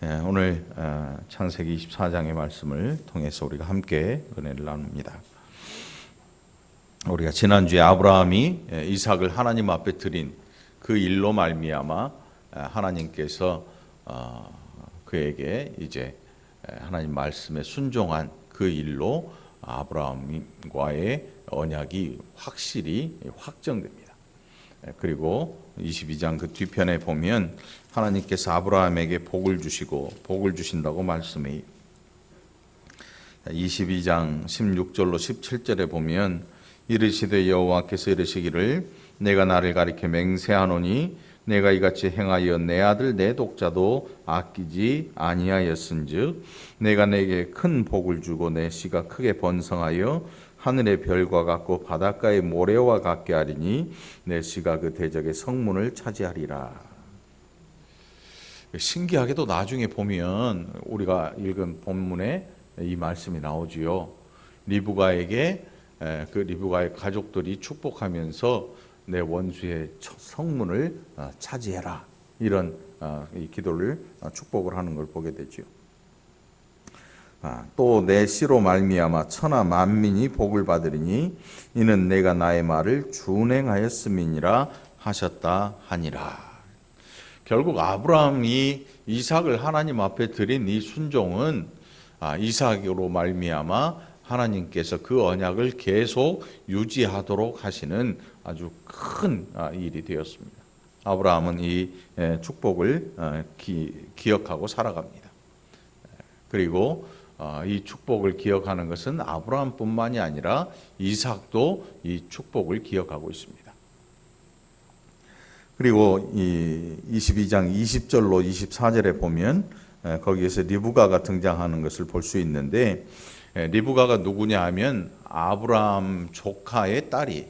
오늘 창세기 24장의 말씀을 통해서 우리가 함께 은혜를 나눕니다. 우리가 지난주에 아브라함이 이삭을 하나님 앞에 드린 그 일로 말미암아 하나님께서 그에게 이제 하나님 말씀에 순종한 그 일로 아브라함과의 언약이 확실히 확정됩니다. 그리고 22장 그 뒤편에 보면 하나님께서 아브라함에게 복을 주시고 복을 주신다고 말씀해요. 22장 16절로 17절에 보면 이르시되 여호와께서 이르시기를 내가 나를 가리켜 맹세하노니 내가 이같이 행하여 내 아들 내 독자도 아끼지 아니하였은즉 내가 내게 큰 복을 주고 내 씨가 크게 번성하여 하늘의 별과 같고 바닷가의 모래와 같게 하리니 내 씨가 그 대적의 성문을 차지하리라. 신기하게도 나중에 보면 우리가 읽은 본문에 이 말씀이 나오지요. 리브가에게 그 리브가의 가족들이 축복하면서 내 원수의 성문을 차지해라, 이런 이 기도를 축복을 하는 걸 보게 되죠. 또 내 씨로 말미암아 천하 만민이 복을 받으리니 이는 내가 나의 말을 준행하였음이니라 하셨다 하니라. 결국 아브라함이 이삭을 하나님 앞에 드린 이 순종은 이삭으로 말미암아 하나님께서 그 언약을 계속 유지하도록 하시는 아주 큰 일이 되었습니다. 아브라함은 이 축복을 기억하고 살아갑니다. 그리고 이 축복을 기억하는 것은 아브라함뿐만이 아니라 이삭도 이 축복을 기억하고 있습니다. 그리고 이 22장 20절로 24절에 보면 거기에서 리브가가 등장하는 것을 볼 수 있는데, 리브가가 누구냐 하면 아브라함 조카의 딸이,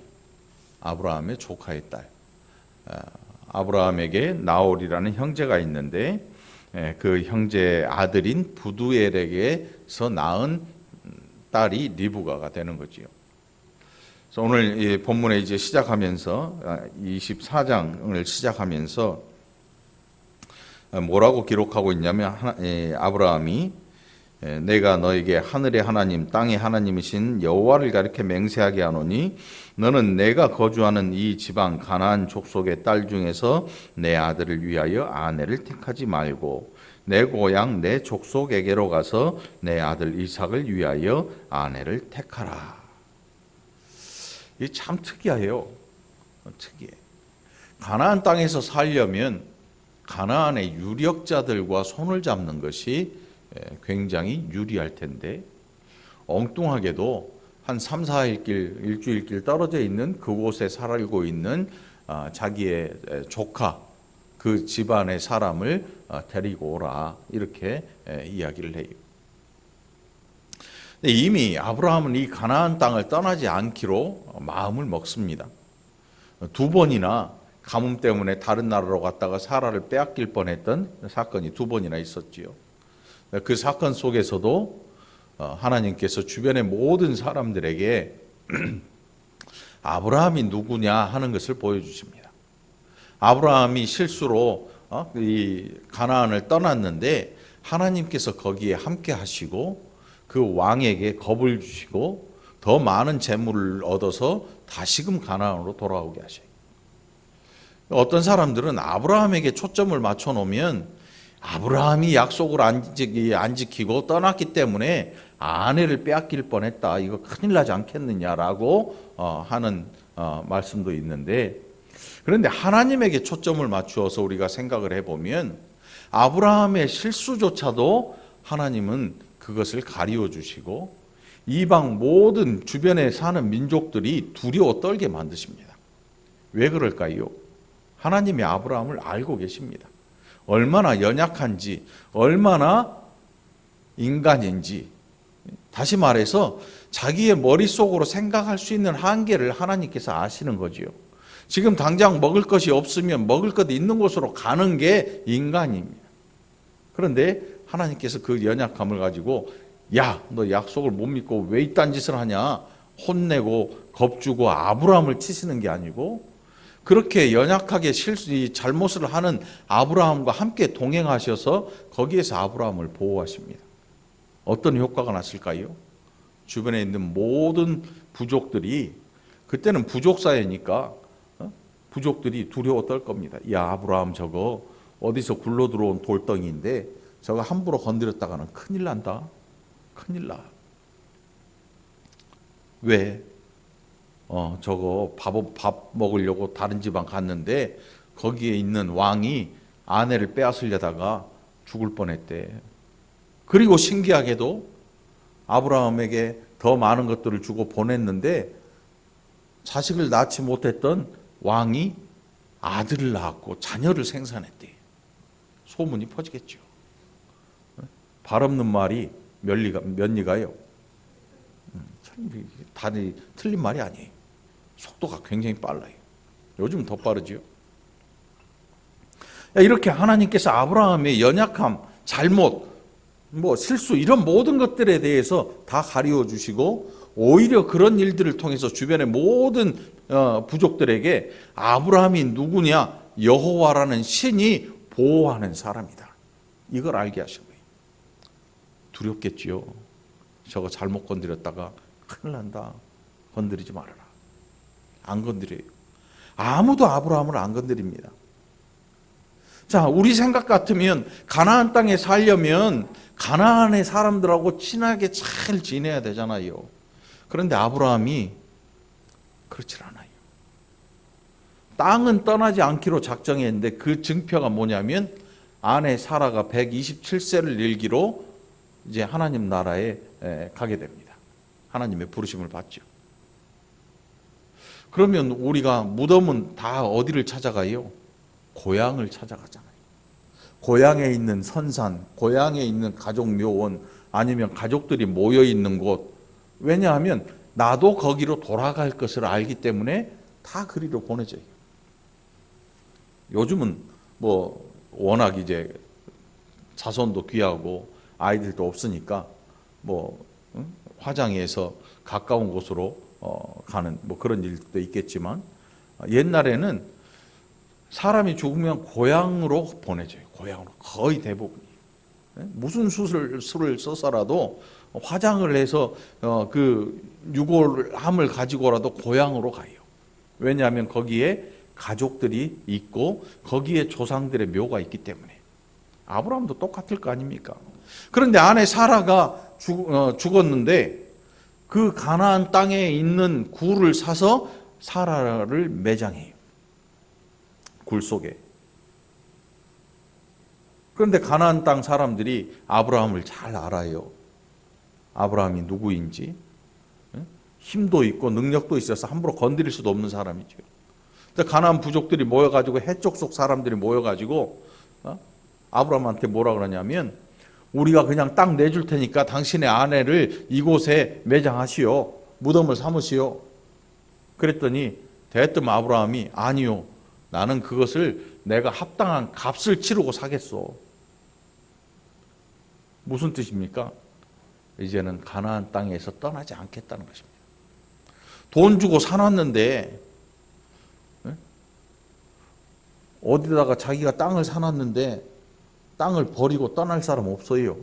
아브라함의 조카의 딸, 아브라함에게 나홀이라는 형제가 있는데 그 형제의 아들인 부두엘에게서 낳은 딸이 리브가가 되는 거지요. 그래서 오늘 이 본문에 이제 시작하면서 24장을 시작하면서 뭐라고 기록하고 있냐면 아브라함이 내가 너에게 하늘의 하나님 땅의 하나님이신 여호와를 가리켜 맹세하게 하노니 너는 내가 거주하는 이 지방 가나안 족속의 딸 중에서 내 아들을 위하여 아내를 택하지 말고 내 고향 내 족속에게로 가서 내 아들 이삭을 위하여 아내를 택하라. 이게 참 특이해요. 특이해. 가나안 땅에서 살려면 가나안의 유력자들과 손을 잡는 것이 굉장히 유리할 텐데, 엉뚱하게도 한 3, 4일 길, 일주일 길 떨어져 있는 그곳에 살고 있는 자기의 조카, 그 집안의 사람을 데리고 오라, 이렇게 이야기를 해요. 이미 아브라함은 이 가나안 땅을 떠나지 않기로 마음을 먹습니다. 2번이나 가뭄 때문에 다른 나라로 갔다가 사라를 빼앗길 뻔했던 사건이 2번이나 있었지요. 그 사건 속에서도 하나님께서 주변의 모든 사람들에게 아브라함이 누구냐 하는 것을 보여주십니다. 아브라함이 실수로 이 가나안을 떠났는데 하나님께서 거기에 함께 하시고 그 왕에게 겁을 주시고 더 많은 재물을 얻어서 다시금 가나안으로 돌아오게 하셔요. 어떤 사람들은 아브라함에게 초점을 맞춰 놓으면 아브라함이 약속을 안 지키고 떠났기 때문에 아내를 빼앗길 뻔했다, 이거 큰일 나지 않겠느냐라고 하는 말씀도 있는데, 그런데 하나님에게 초점을 맞추어서 우리가 생각을 해보면 아브라함의 실수조차도 하나님은 그것을 가리워 주시고 이방 모든 주변에 사는 민족들이 두려워 떨게 만드십니다. 왜 그럴까요? 하나님이 아브라함을 알고 계십니다. 얼마나 연약한지, 얼마나 인간인지, 다시 말해서 자기의 머릿속으로 생각할 수 있는 한계를 하나님께서 아시는 거지요. 지금 당장 먹을 것이 없으면 먹을 것 있는 곳으로 가는 게 인간입니다. 그런데 하나님께서 그 연약함을 가지고 야, 너 약속을 못 믿고 왜 이딴 짓을 하냐 혼내고 겁주고 아브라함을 치시는 게 아니고 그렇게 연약하게 이 잘못을 하는 아브라함과 함께 동행하셔서 거기에서 아브라함을 보호하십니다. 어떤 효과가 났을까요? 주변에 있는 모든 부족들이, 그때는 부족 사회니까 부족들이 두려워 떨 겁니다. 야, 아브라함 저거 어디서 굴러 들어온 돌덩이인데 저거 함부로 건드렸다가는 큰일 난다. 큰일 나. 왜? 저거 밥 먹으려고 다른 지방 갔는데 거기에 있는 왕이 아내를 빼앗으려다가 죽을 뻔했대. 그리고 신기하게도 아브라함에게 더 많은 것들을 주고 보냈는데 자식을 낳지 못했던 왕이 아들을 낳았고 자녀를 생산했대. 소문이 퍼지겠죠. 발 없는 말이 면리가요. 다들 틀린 말이 아니에요. 속도가 굉장히 빨라요. 요즘 더 빠르지요. 이렇게 하나님께서 아브라함의 연약함, 잘못, 실수 이런 모든 것들에 대해서 다 가리워 주시고 오히려 그런 일들을 통해서 주변의 모든 부족들에게 아브라함이 누구냐? 여호와라는 신이 보호하는 사람이다. 이걸 알게 하신 거예요. 두렵겠지요. 저거 잘못 건드렸다가 큰일 난다. 건드리지 말아라. 안 건드려요. 아무도 아브라함을 안 건드립니다. 자, 우리 생각 같으면 가나안 땅에 살려면 가나안의 사람들하고 친하게 잘 지내야 되잖아요. 그런데 아브라함이 그렇지 않아요. 땅은 떠나지 않기로 작정했는데 그 증표가 뭐냐면 아내 사라가 127세를 일기로 이제 하나님 나라에 가게 됩니다. 하나님의 부르심을 받죠. 그러면 우리가 무덤은 다 어디를 찾아가요? 고향을 찾아가잖아요. 고향에 있는 선산, 고향에 있는 가족 묘원, 아니면 가족들이 모여 있는 곳. 왜냐하면 나도 거기로 돌아갈 것을 알기 때문에 다 그리로 보내져요. 요즘은 워낙 이제 자손도 귀하고 아이들도 없으니까 화장해서 가까운 곳으로 가는 그런 일도 있겠지만 옛날에는 사람이 죽으면 고향으로 보내져요. 고향으로 거의 대부분이. 무슨 수술을 써서라도 화장을 해서 그 유골함을 가지고라도 고향으로 가요. 왜냐하면 거기에 가족들이 있고 거기에 조상들의 묘가 있기 때문에. 아브라함도 똑같을 거 아닙니까? 그런데 아내 사라가 죽었는데 그 가나안 땅에 있는 굴을 사서 사라를 매장해요. 굴 속에. 그런데 가나안 땅 사람들이 아브라함을 잘 알아요. 아브라함이 누구인지. 힘도 있고 능력도 있어서 함부로 건드릴 수도 없는 사람이죠. 가나안 부족들이 모여가지고 해쪽 속 사람들이 모여가지고 아브라함한테 뭐라 그러냐면 우리가 그냥 땅 내줄 테니까 당신의 아내를 이곳에 매장하시오. 무덤을 삼으시오. 그랬더니 대뜸 아브라함이 아니요. 나는 그것을 내가 합당한 값을 치르고 사겠소. 무슨 뜻입니까? 이제는 가나안 땅에서 떠나지 않겠다는 것입니다. 돈 주고 사놨는데 어디다가 자기가 땅을 사놨는데 땅을 버리고 떠날 사람 없어요.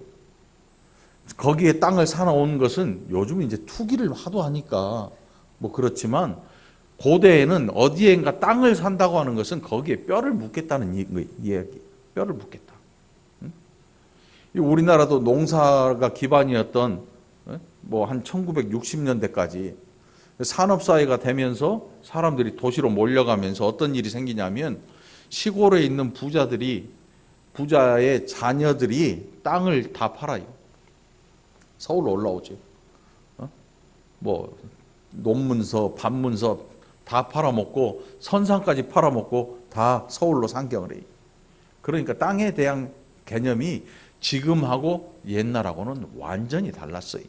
거기에 땅을 사놓은 것은 요즘 이제 투기를 하도 하니까 그렇지만 고대에는 어디엔가 땅을 산다고 하는 것은 거기에 뼈를 묻겠다는 이야기. 뼈를 묻겠다. 우리나라도 농사가 기반이었던 한 1960년대까지 산업사회가 되면서 사람들이 도시로 몰려가면서 어떤 일이 생기냐면 시골에 있는 부자의 자녀들이 땅을 다 팔아요. 서울로 올라오죠. 논문서, 반문서 다 팔아먹고 선상까지 팔아먹고 다 서울로 상경을 해요. 그러니까 땅에 대한 개념이 지금하고 옛날하고는 완전히 달랐어요.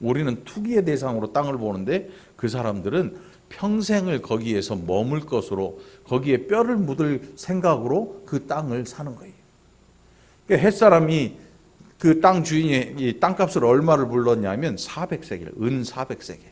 우리는 투기의 대상으로 땅을 보는데 그 사람들은 평생을 거기에서 머물 것으로 거기에 뼈를 묻을 생각으로 그 땅을 사는 거예요. 그러니까 햇사람이 그 땅 주인이 이 땅값을 얼마를 불렀냐면 400세겔, 은 400세겔.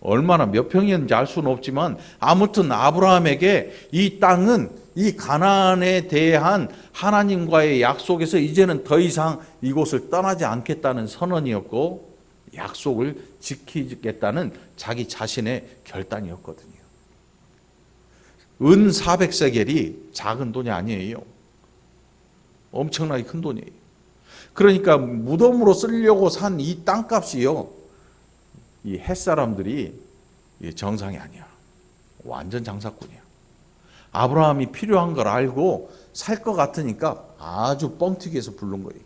얼마나 몇 평이었는지 알 수는 없지만 아무튼 아브라함에게 이 땅은 이 가나안에 대한 하나님과의 약속에서 이제는 더 이상 이곳을 떠나지 않겠다는 선언이었고 약속을 지키겠다는 자기 자신의 결단이었거든요. 은 400세겔이 작은 돈이 아니에요. 엄청나게 큰 돈이에요. 그러니까 무덤으로 쓰려고 산 이 땅값이요, 이 햇사람들이 정상이 아니야. 완전 장사꾼이야. 아브라함이 필요한 걸 알고 살 것 같으니까 아주 뻥튀기해서 부른 거예요.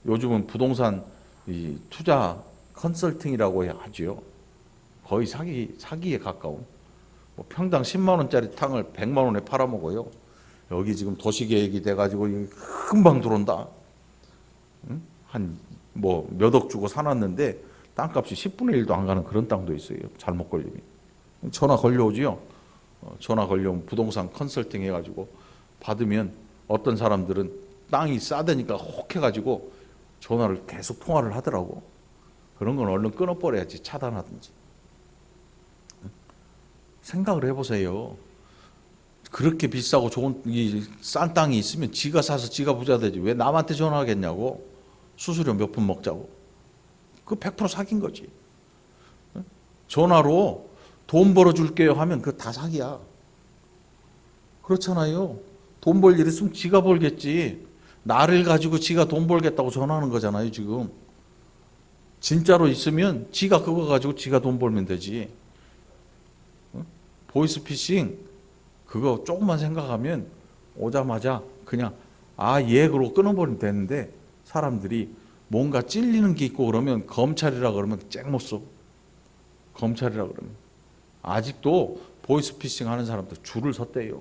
요즘은 부동산 투자 컨설팅이라고 하죠. 거의 사기에 가까운. 뭐 평당 10만 원짜리 땅을 100만 원에 팔아먹어요. 여기 지금 도시계획이 돼가지고 금방 들어온다. 한 뭐 몇 억 주고 사놨는데 땅값이 10분의 1도 안 가는 그런 땅도 있어요. 잘못 걸리면. 전화 걸려오지요. 전화 걸려오면 부동산 컨설팅 해가지고 받으면 어떤 사람들은 땅이 싸다니까 혹 해가지고 전화를 계속 통화를 하더라고. 그런 건 얼른 끊어버려야지, 차단하든지. 생각을 해보세요. 그렇게 비싸고 좋은 싼 땅이 있으면 지가 사서 지가 부자 되지. 왜 남한테 전화하겠냐고. 수수료 몇 푼 먹자고. 그 100% 사기인 거지. 전화로 돈 벌어줄게요 하면 그거 다 사기야. 그렇잖아요. 돈 벌 일 있으면 지가 벌겠지. 나를 가지고 지가 돈 벌겠다고 전화하는 거잖아요, 지금. 진짜로 있으면 지가 그거 가지고 지가 돈 벌면 되지. 보이스피싱 그거 조금만 생각하면 오자마자 그냥 예 그러고 끊어버리면 되는데, 사람들이 뭔가 찔리는 게 있고 그러면 검찰이라 그러면 쨍 못 써. 검찰이라 그러면. 아직도 보이스피싱 하는 사람들 줄을 섰대요.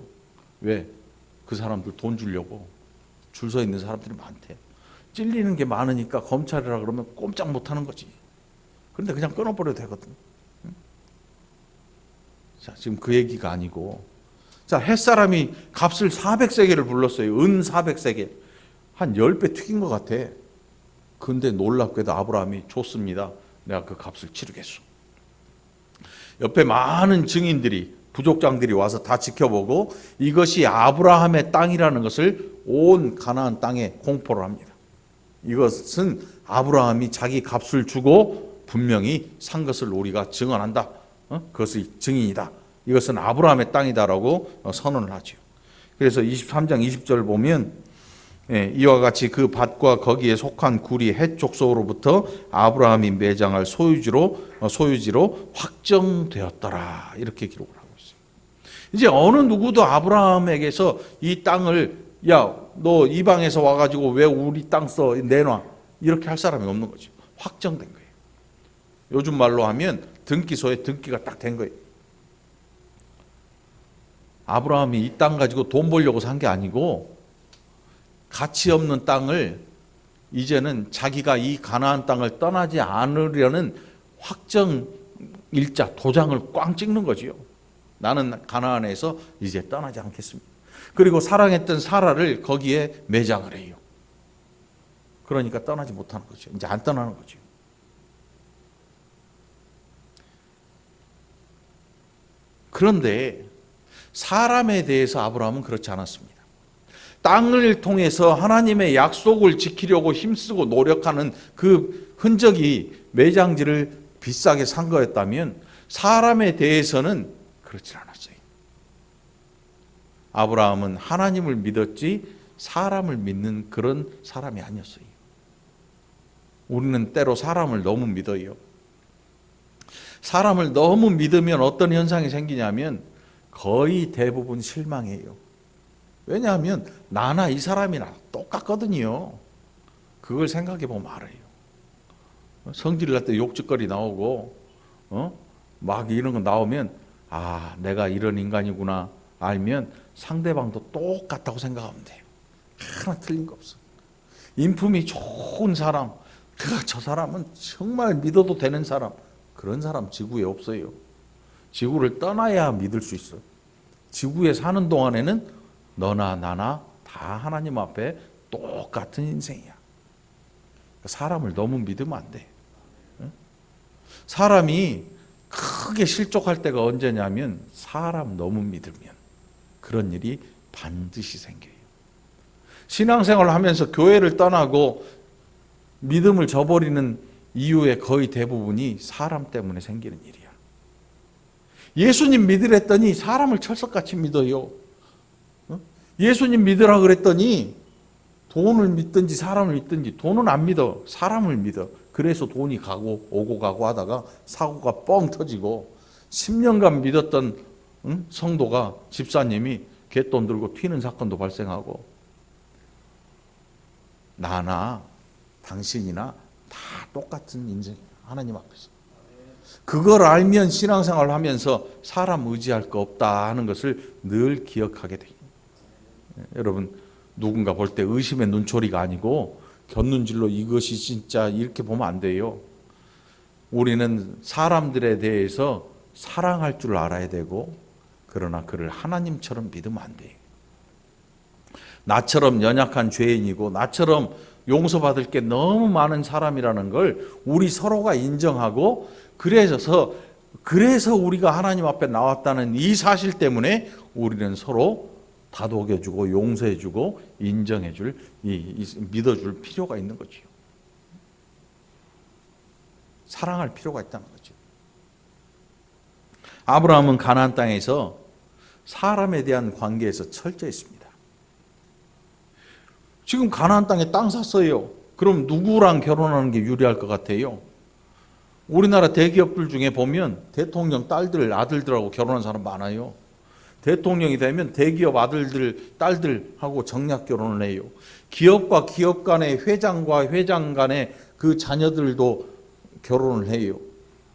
왜? 그 사람들 돈 주려고 줄 서 있는 사람들이 많대. 찔리는 게 많으니까 검찰이라 그러면 꼼짝 못 하는 거지. 그런데 그냥 끊어버려도 되거든. 자, 지금 그 얘기가 아니고, 자, 햇사람이 값을 400세겔을 불렀어요. 은 400세겔. 한 10배 튀긴 것 같아. 근데 놀랍게도 아브라함이 좋습니다. 내가 그 값을 치르겠소. 옆에 많은 증인들이, 부족장들이 와서 다 지켜보고 이것이 아브라함의 땅이라는 것을 온 가나안 땅에 공포를 합니다. 이것은 아브라함이 자기 값을 주고 분명히 산 것을 우리가 증언한다. 그것의 증인이다. 이것은 아브라함의 땅이다라고 선언을 하죠. 그래서 23장 20절 보면 이와 같이 그 밭과 거기에 속한 굴이 헷 족속으로부터 아브라함이 매장할 소유지로 확정되었더라. 이렇게 기록을 하고 있어요. 이제 어느 누구도 아브라함에게서 이 땅을 너 이방에서 와가지고 왜 우리 땅 써 내놔 이렇게 할 사람이 없는 거죠. 확정된 거예요. 요즘 말로 하면 등기소에 등기가 딱 된 거예요. 아브라함이 이 땅 가지고 돈 벌려고 산 게 아니고 가치 없는 땅을 이제는 자기가 이 가나안 땅을 떠나지 않으려는 확정 일자 도장을 꽝 찍는 거지요. 나는 가나안에서 이제 떠나지 않겠습니다. 그리고 사랑했던 사라를 거기에 매장을 해요. 그러니까 떠나지 못하는 거죠. 이제 안 떠나는 거죠. 그런데 사람에 대해서 아브라함은 그렇지 않았습니다. 땅을 통해서 하나님의 약속을 지키려고 힘쓰고 노력하는 그 흔적이 매장지를 비싸게 산 거였다면 사람에 대해서는 그렇지 않았어요. 아브라함은 하나님을 믿었지 사람을 믿는 그런 사람이 아니었어요. 우리는 때로 사람을 너무 믿어요. 사람을 너무 믿으면 어떤 현상이 생기냐면 거의 대부분 실망해요. 왜냐하면 나나 이 사람이나 똑같거든요. 그걸 생각해 보면 알아요. 성질 날 때 욕짓거리 나오고 막 이런 거 나오면 내가 이런 인간이구나 알면 상대방도 똑같다고 생각하면 돼요. 하나 틀린 거 없어. 인품이 좋은 사람, 저 사람은 정말 믿어도 되는 사람, 그런 사람 지구에 없어요. 지구를 떠나야 믿을 수 있어. 지구에 사는 동안에는 너나 나나 다 하나님 앞에 똑같은 인생이야. 사람을 너무 믿으면 안 돼. 사람이 크게 실족할 때가 언제냐면 사람 너무 믿으면 그런 일이 반드시 생겨요. 신앙생활을 하면서 교회를 떠나고 믿음을 저버리는 이유의 거의 대부분이 사람 때문에 생기는 일이야. 예수님 믿으랬더니 사람을 철석같이 믿어요. 예수님 믿으라 그랬더니 돈을 믿든지 사람을 믿든지 돈은 안 믿어. 사람을 믿어. 그래서 돈이 가고 오고 가고 하다가 사고가 뻥 터지고 10년간 믿었던 성도가 집사님이 갯돈 들고 튀는 사건도 발생하고 나나 당신이나 다 똑같은 인생이에요. 하나님 앞에서. 그걸 알면 신앙생활을 하면서 사람 의지할 거 없다 하는 것을 늘 기억하게 돼요. 여러분 누군가 볼 때 의심의 눈초리가 아니고 곁눈질로 이것이 진짜 이렇게 보면 안 돼요. 우리는 사람들에 대해서 사랑할 줄 알아야 되고 그러나 그를 하나님처럼 믿으면 안 돼요. 나처럼 연약한 죄인이고 나처럼 용서받을 게 너무 많은 사람이라는 걸 우리 서로가 인정하고 그래서 우리가 하나님 앞에 나왔다는 이 사실 때문에 우리는 서로 다독여주고 용서해주고 인정해줄 믿어줄 필요가 있는 거죠. 사랑할 필요가 있다는 거죠. 아브라함은 가나안 땅에서 사람에 대한 관계에서 철저했습니다. 지금 가나안 땅에 땅 샀어요. 그럼 누구랑 결혼하는 게 유리할 것 같아요? 우리나라 대기업들 중에 보면 대통령 딸들, 아들들하고 결혼한 사람 많아요. 대통령이 되면 대기업 아들들, 딸들하고 정략 결혼을 해요. 기업과 기업 간의 회장과 회장 간의 그 자녀들도 결혼을 해요.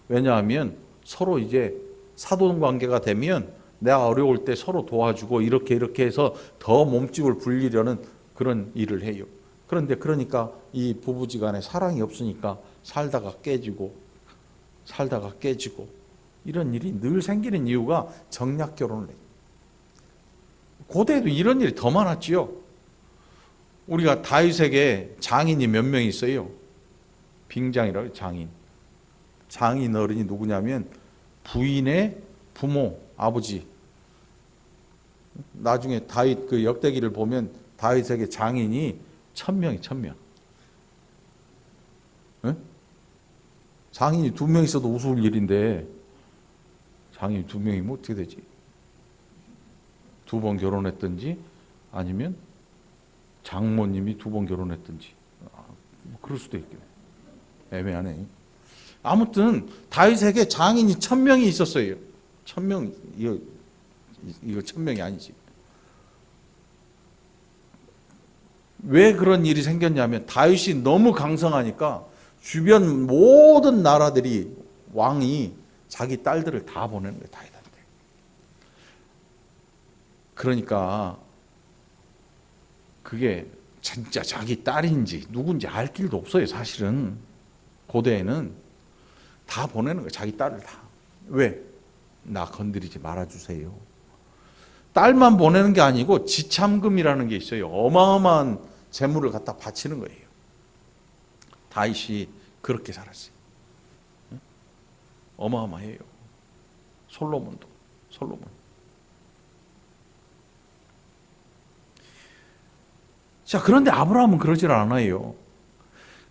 왜냐하면 서로 이제 사돈 관계가 되면 내가 어려울 때 서로 도와주고 이렇게 해서 더 몸집을 불리려는 그런 일을 해요. 그런데 그러니까 이 부부지간에 사랑이 없으니까 살다가 깨지고 이런 일이 늘 생기는 이유가 정략 결혼을 해요. 고대에도 이런 일이 더 많았지요. 우리가 다윗에게 장인이 몇 명 있어요. 빙장이라고 장인. 장인 어른이 누구냐면 부인의 부모, 아버지. 나중에 다윗 그 역대기를 보면 다윗에게 장인이 1000명이 1000명. 네? 장인이 2명 있어도 우스울 일인데 장인이 2명이면 어떻게 되지? 2번 결혼했든지 아니면 장모님이 2번 결혼했든지 뭐 그럴 수도 있겠네. 애매하네. 아무튼 다윗에게 장인이 1000명이 있었어요. 1000명 이거 1000명이 아니지. 왜 그런 일이 생겼냐면 다윗이 너무 강성하니까 주변 모든 나라들이 왕이 자기 딸들을 다 보내는 거예요. 다윗한테. 그러니까 그게 진짜 자기 딸인지 누군지 알 길도 없어요. 사실은 고대에는 다 보내는 거예요. 자기 딸을 다. 왜? 나 건드리지 말아주세요. 딸만 보내는 게 아니고 지참금이라는 게 있어요. 어마어마한 재물을 갖다 바치는 거예요. 다윗이 그렇게 살았어요. 어마어마해요. 솔로몬. 자, 그런데 아브라함은 그러질 않아요.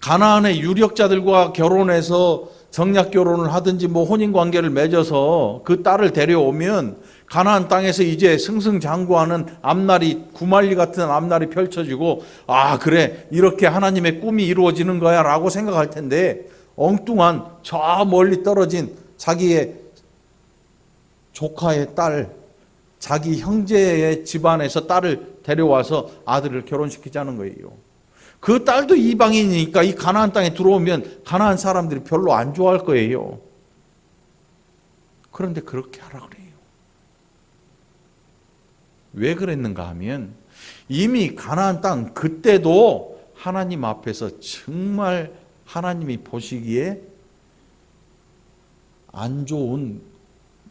가나안의 유력자들과 결혼해서 정략 결혼을 하든지 뭐 혼인 관계를 맺어서 그 딸을 데려오면 가나안 땅에서 이제 승승장구하는 앞날이 구말리 같은 앞날이 펼쳐지고 아 그래 이렇게 하나님의 꿈이 이루어지는 거야라고 생각할 텐데 엉뚱한 저 멀리 떨어진 자기의 조카의 딸, 자기 형제의 집안에서 딸을 데려와서 아들을 결혼시키자는 거예요. 그 딸도 이방인이니까 이 가나안 땅에 들어오면 가나안 사람들이 별로 안 좋아할 거예요. 그런데 그렇게 하라 그래요. 왜 그랬는가 하면 이미 가나안 땅 그때도 하나님 앞에서 정말 하나님이 보시기에 안 좋은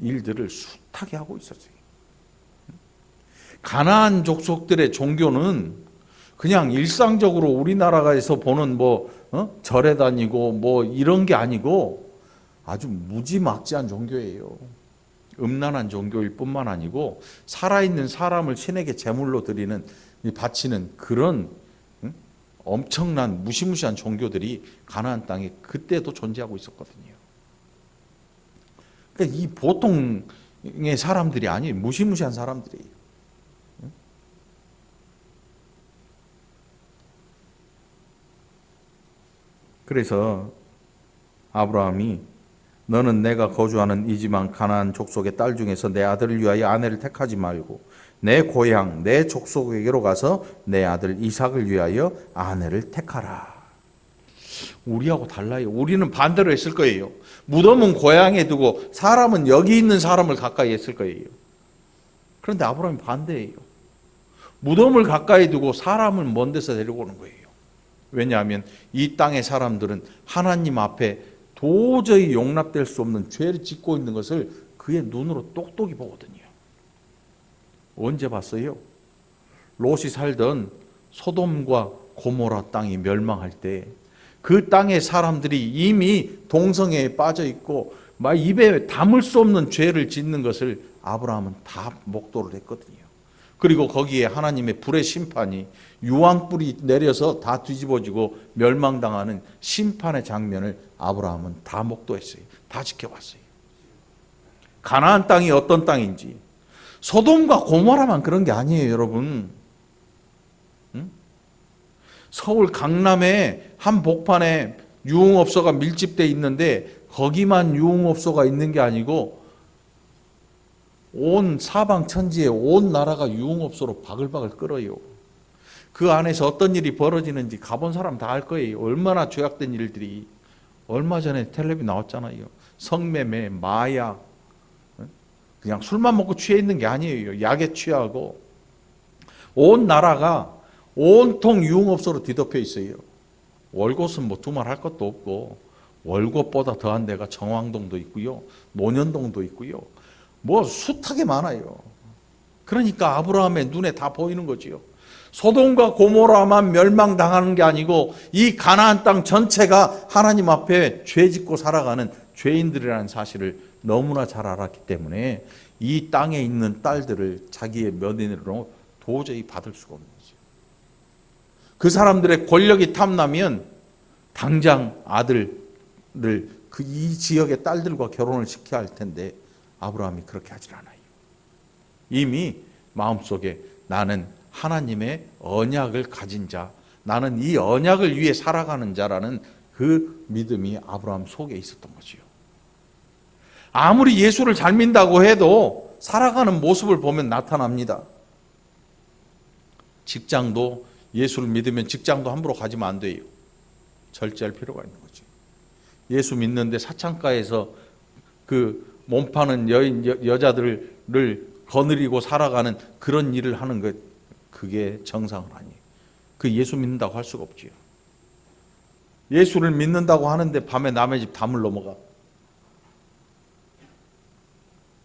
일들을 숱하게 하고 있었어요. 가나안 족속들의 종교는 그냥 일상적으로 우리나라에서 보는 절에 다니고 뭐 이런 게 아니고 아주 무지막지한 종교예요. 음란한 종교일 뿐만 아니고 살아있는 사람을 신에게 제물로 드리는 바치는 그런 엄청난 무시무시한 종교들이 가나안 땅에 그때도 존재하고 있었거든요. 그러니까 이 보통의 사람들이 아니에요. 무시무시한 사람들이에요. 그래서 아브라함이 너는 내가 거주하는 이 지방 가나안 족속의 딸 중에서 내 아들을 위하여 아내를 택하지 말고 내 고향 내 족속에게로 가서 내 아들 이삭을 위하여 아내를 택하라. 우리하고 달라요. 우리는 반대로 했을 거예요. 무덤은 고향에 두고 사람은 여기 있는 사람을 가까이 했을 거예요. 그런데 아브라함이 반대예요. 무덤을 가까이 두고 사람을 먼 데서 데리고 오는 거예요. 왜냐하면 이 땅의 사람들은 하나님 앞에 도저히 용납될 수 없는 죄를 짓고 있는 것을 그의 눈으로 똑똑히 보거든요. 언제 봤어요? 롯이 살던 소돔과 고모라 땅이 멸망할 때 그 땅의 사람들이 이미 동성애에 빠져 있고 막 입에 담을 수 없는 죄를 짓는 것을 아브라함은 다 목도를 했거든요. 그리고 거기에 하나님의 불의 심판이 유황불이 내려서 다 뒤집어지고 멸망당하는 심판의 장면을 아브라함은 다 목도했어요. 다 지켜봤어요. 가나안 땅이 어떤 땅인지. 소돔과 고모라만 그런 게 아니에요, 여러분. 서울 강남에 한 복판에 유흥업소가 밀집되어 있는데 거기만 유흥업소가 있는 게 아니고 온 사방 천지에 온 나라가 유흥업소로 바글바글 끓어요. 그 안에서 어떤 일이 벌어지는지 가본 사람 다 알 거예요. 얼마나 죄악된 일들이. 얼마 전에 텔레비 나왔잖아요. 성매매, 마약. 그냥 술만 먹고 취해 있는 게 아니에요. 약에 취하고. 온 나라가 온통 유흥업소로 뒤덮여 있어요. 월곶은 뭐 두말 할 것도 없고 월곶보다 더한 데가 정왕동도 있고요. 논현동도 있고요. 뭐 숱하게 많아요. 그러니까 아브라함의 눈에 다 보이는 거지요. 소돔과 고모라만 멸망당하는 게 아니고 이 가나안 땅 전체가 하나님 앞에 죄 짓고 살아가는 죄인들이라는 사실을 너무나 잘 알았기 때문에 이 땅에 있는 딸들을 자기의 며느리로 도저히 받을 수가 없는 거죠. 그 사람들의 권력이 탐나면 당장 아들을 이 지역의 딸들과 결혼을 시켜야 할 텐데 아브라함이 그렇게 하질 않아요. 이미 마음속에 나는 하나님의 언약을 가진 자, 나는 이 언약을 위해 살아가는 자라는 그 믿음이 아브라함 속에 있었던 거지요. 아무리 예수를 잘 믿는다고 해도 살아가는 모습을 보면 나타납니다. 직장도 예수를 믿으면 직장도 함부로 가지면 안 돼요. 절제할 필요가 있는 거지. 예수 믿는데 사창가에서 그 몸 파는 여자들을 거느리고 살아가는 그런 일을 하는 것, 그게 정상은 아니에요. 그 예수 믿는다고 할 수가 없지요. 예수를 믿는다고 하는데 밤에 남의 집 담을 넘어가.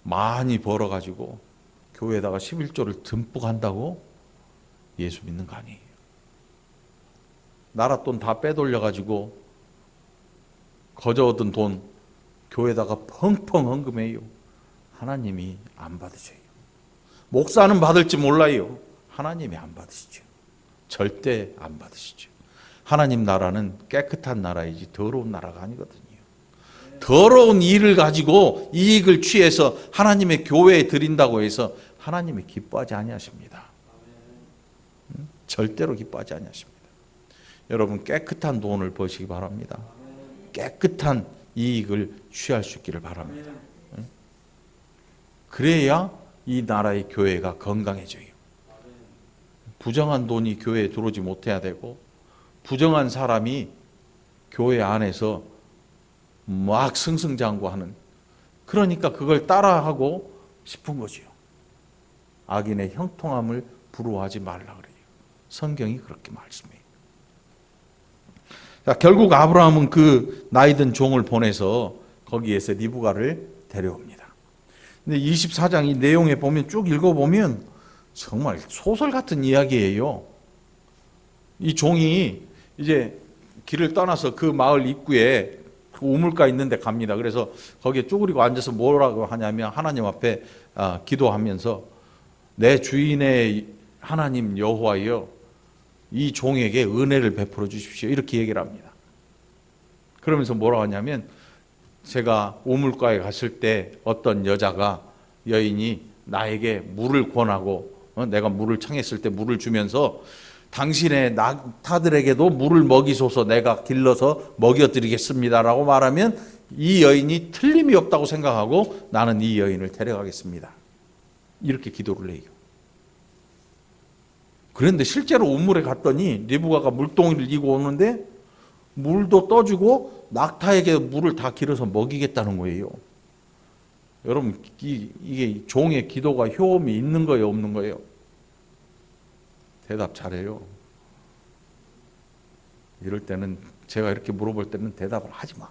많이 벌어가지고 교회에다가 11조를 듬뿍 한다고 예수 믿는 거 아니에요. 나라 돈 다 빼돌려가지고 거저 얻은 돈 교회에다가 펑펑 헌금해요. 하나님이 안 받으셔요. 목사는 받을지 몰라요. 하나님이 안 받으시죠. 절대 안 받으시죠. 하나님 나라는 깨끗한 나라이지 더러운 나라가 아니거든요. 더러운 일을 가지고 이익을 취해서 하나님의 교회에 드린다고 해서 하나님이 기뻐하지 아니하십니다. 절대로 기뻐하지 아니하십니다. 여러분 깨끗한 돈을 버시기 바랍니다. 깨끗한 이익을 취할 수 있기를 바랍니다. 그래야 이 나라의 교회가 건강해져요. 부정한 돈이 교회에 들어오지 못해야 되고 부정한 사람이 교회 안에서 막 승승장구하는, 그러니까 그걸 따라하고 싶은 거지요. 악인의 형통함을 부러워하지 말라 그래요. 성경이 그렇게 말씀해요. 자, 결국 아브라함은 그 나이든 종을 보내서 거기에서 리브가를 데려옵니다. 근데 24장 이 내용에 보면 쭉 읽어보면 정말 소설 같은 이야기예요. 이 종이 이제 길을 떠나서 그 마을 입구에 우물가 있는데 갑니다. 그래서 거기에 쭈그리고 앉아서 뭐라고 하냐면 하나님 앞에 기도하면서 내 주인의 하나님 여호와여 이 종에게 은혜를 베풀어 주십시오. 이렇게 얘기를 합니다. 그러면서 뭐라고 하냐면 제가 우물가에 갔을 때 어떤 여인이 나에게 물을 권하고 내가 물을 청했을 때 물을 주면서 당신의 낙타들에게도 물을 먹이소서 내가 길러서 먹여드리겠습니다라고 말하면 이 여인이 틀림이 없다고 생각하고 나는 이 여인을 데려가겠습니다. 이렇게 기도를 해요. 그런데 실제로 우물에 갔더니 리브가가 물동이를 이고 오는데 물도 떠주고 낙타에게 물을 다 길어서 먹이겠다는 거예요. 여러분 이게 종의 기도가 효험이 있는 거예요, 없는 거예요? 대답 잘해요. 이럴 때는 제가 이렇게 물어볼 때는 대답을 하지 마.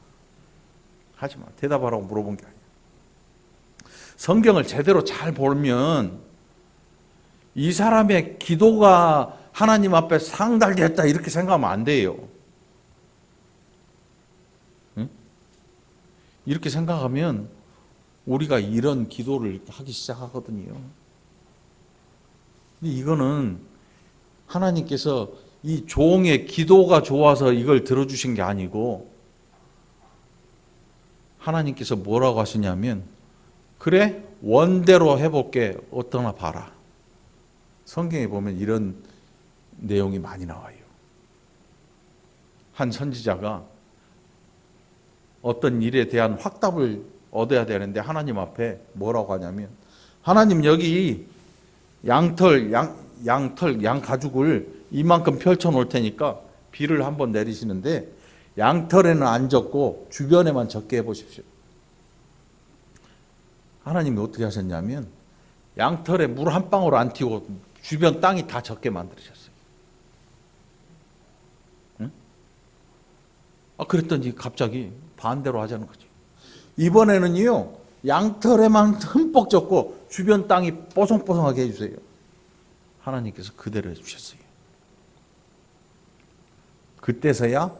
하지 마. 대답하라고 물어본 게 아니야. 성경을 제대로 잘 보면 이 사람의 기도가 하나님 앞에 상달됐다 이렇게 생각하면 안 돼요. 응? 이렇게 생각하면 우리가 이런 기도를 하기 시작하거든요. 근데 이거는 하나님께서 이 종의 기도가 좋아서 이걸 들어주신 게 아니고 하나님께서 뭐라고 하시냐면 그래 원대로 해볼게 어떠나 봐라. 성경에 보면 이런 내용이 많이 나와요. 한 선지자가 어떤 일에 대한 확답을 얻어야 되는데 하나님 앞에 뭐라고 하냐면 하나님 여기 양 가죽을 이만큼 펼쳐 놓을 테니까 비를 한번 내리시는데 양털에는 안 젖고 주변에만 젖게 해보십시오. 하나님이 어떻게 하셨냐면 양털에 물 한 방울 안 튀고 주변 땅이 다 젖게 만드셨어요. 응? 그랬더니 갑자기 반대로 하자는 거죠. 이번에는요 양털에만 흠뻑 젖고 주변 땅이 뽀송뽀송하게 해주세요. 하나님께서 그대로 해주셨어요. 그때서야